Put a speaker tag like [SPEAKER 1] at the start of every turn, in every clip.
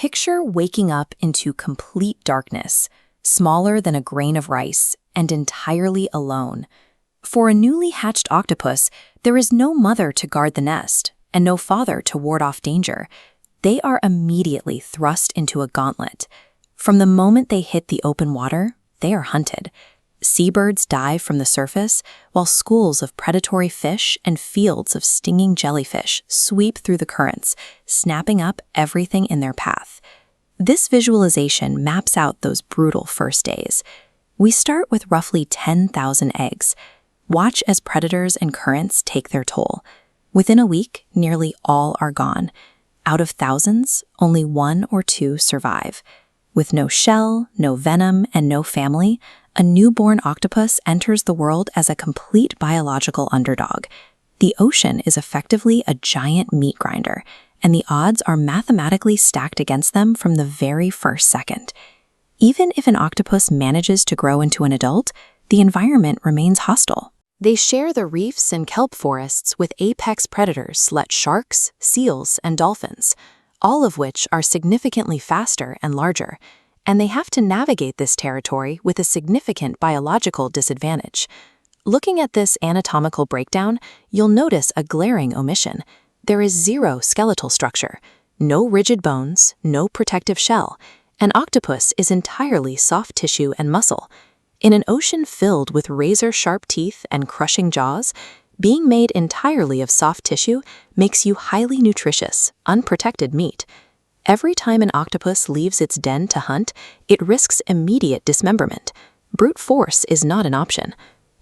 [SPEAKER 1] Picture waking up into complete darkness, smaller than a grain of rice, and entirely alone. For a newly hatched octopus, there is no mother to guard the nest, and no father to ward off danger. They are immediately thrust into a gauntlet. From the moment they hit the open water, they are hunted. Seabirds dive from the surface, while schools of predatory fish and fields of stinging jellyfish sweep through the currents, snapping up everything in their path. This visualization maps out those brutal first days. We start with roughly 10,000 eggs. Watch as predators and currents take their toll. Within a week, nearly all are gone. Out of thousands, only 1 or 2 survive. With no shell, no venom, and no family, a newborn octopus enters the world as a complete biological underdog. The ocean is effectively a giant meat grinder, and the odds are mathematically stacked against them from the very first second. Even if an octopus manages to grow into an adult, the environment remains hostile. They share the reefs and kelp forests with apex predators like sharks, seals, and dolphins, all of which are significantly faster and larger, and they have to navigate this territory with a significant biological disadvantage. Looking at this anatomical breakdown, you'll notice a glaring omission. There is zero skeletal structure, no rigid bones, no protective shell. An octopus is entirely soft tissue and muscle. In an ocean filled with razor-sharp teeth and crushing jaws, being made entirely of soft tissue makes you highly nutritious, unprotected meat. Every time an octopus leaves its den to hunt, it risks immediate dismemberment. Brute force is not an option.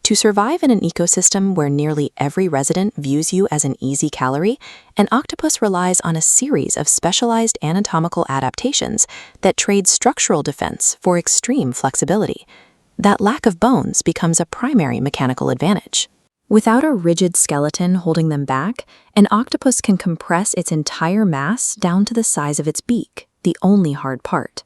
[SPEAKER 1] To survive in an ecosystem where nearly every resident views you as an easy calorie, an octopus relies on a series of specialized anatomical adaptations that trade structural defense for extreme flexibility. That lack of bones becomes a primary mechanical advantage. Without a rigid skeleton holding them back, an octopus can compress its entire mass down to the size of its beak, the only hard part.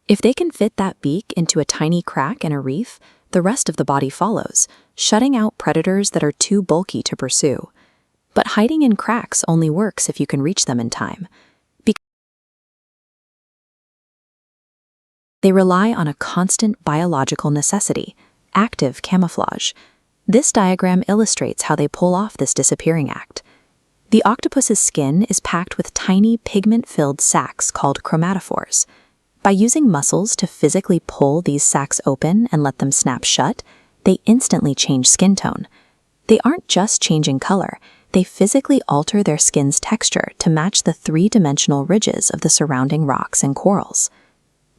[SPEAKER 1] If they can fit that beak into a tiny crack in a reef, the rest of the body follows, shutting out predators that are too bulky to pursue. But hiding in cracks only works if you can reach them in time. They rely on a constant biological necessity, active camouflage. This diagram illustrates how they pull off this disappearing act. The octopus's skin is packed with tiny pigment-filled sacs called chromatophores. By using muscles to physically pull these sacs open and let them snap shut, they instantly change skin tone. They aren't just changing color, they physically alter their skin's texture to match the 3-dimensional ridges of the surrounding rocks and corals.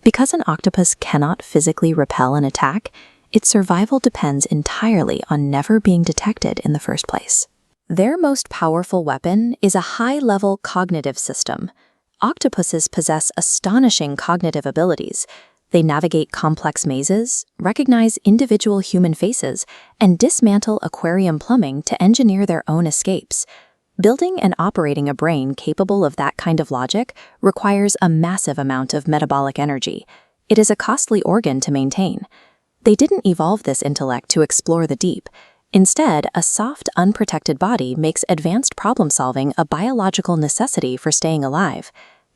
[SPEAKER 1] Because an octopus cannot physically repel an attack, its survival depends entirely on never being detected in the first place. Their most powerful weapon is a high-level cognitive system. Octopuses possess astonishing cognitive abilities. They navigate complex mazes, recognize individual human faces, and dismantle aquarium plumbing to engineer their own escapes. Building and operating a brain capable of that kind of logic requires a massive amount of metabolic energy. It is a costly organ to maintain. They didn't evolve this intellect to explore the deep. Instead, a soft, unprotected body makes advanced problem-solving a biological necessity for staying alive.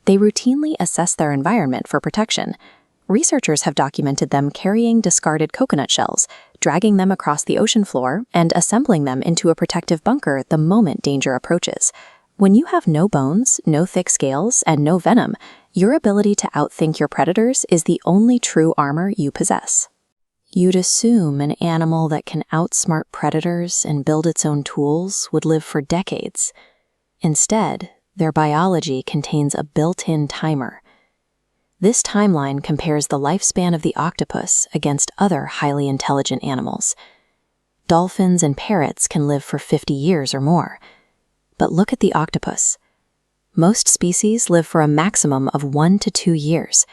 [SPEAKER 1] They routinely assess their environment for protection. Researchers have documented them carrying discarded coconut shells, dragging them across the ocean floor, and assembling them into a protective bunker the moment danger approaches. When you have no bones, no thick scales, and no venom, your ability to outthink your predators is the only true armor you possess. You'd assume an animal that can outsmart predators and build its own tools would live for decades. Instead, their biology contains a built-in timer. This timeline compares the lifespan of the octopus against other highly intelligent animals. Dolphins and parrots can live for 50 years or more. But look at the octopus. Most species live for a maximum of 1 to 2 years.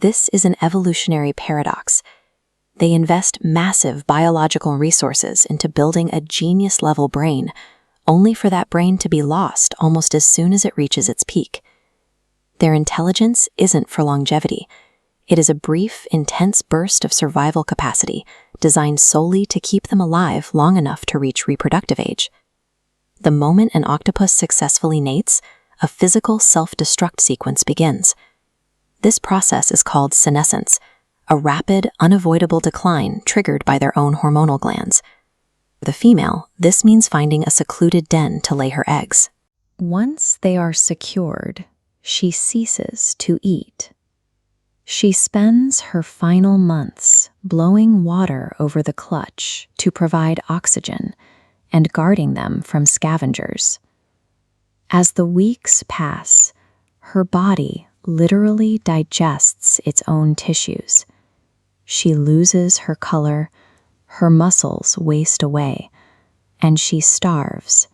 [SPEAKER 1] This is an evolutionary paradox. They invest massive biological resources into building a genius-level brain, only for that brain to be lost almost as soon as it reaches its peak. Their intelligence isn't for longevity. It is a brief, intense burst of survival capacity designed solely to keep them alive long enough to reach reproductive age. The moment an octopus successfully mates, a physical self-destruct sequence begins. This process is called senescence, a rapid, unavoidable decline triggered by their own hormonal glands. For the female, this means finding a secluded den to lay her eggs. Once they are secured, she ceases to eat. She spends her final months blowing water over the clutch to provide oxygen and guarding them from scavengers. As the weeks pass, her body literally digests its own tissues. She loses her color, her muscles waste away, and she starves,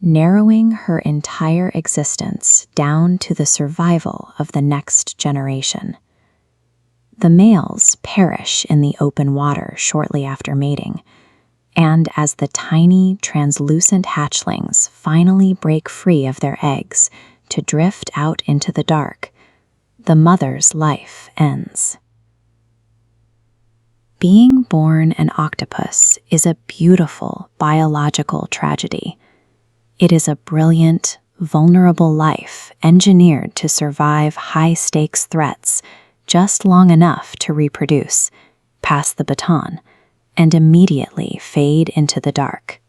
[SPEAKER 1] narrowing her entire existence down to the survival of the next generation. The males perish in the open water shortly after mating, and as the tiny, translucent hatchlings finally break free of their eggs to drift out into the dark, the mother's life ends. Being born an octopus is a beautiful biological tragedy. It is a brilliant, vulnerable life engineered to survive high-stakes threats just long enough to reproduce, pass the baton, and immediately fade into the dark.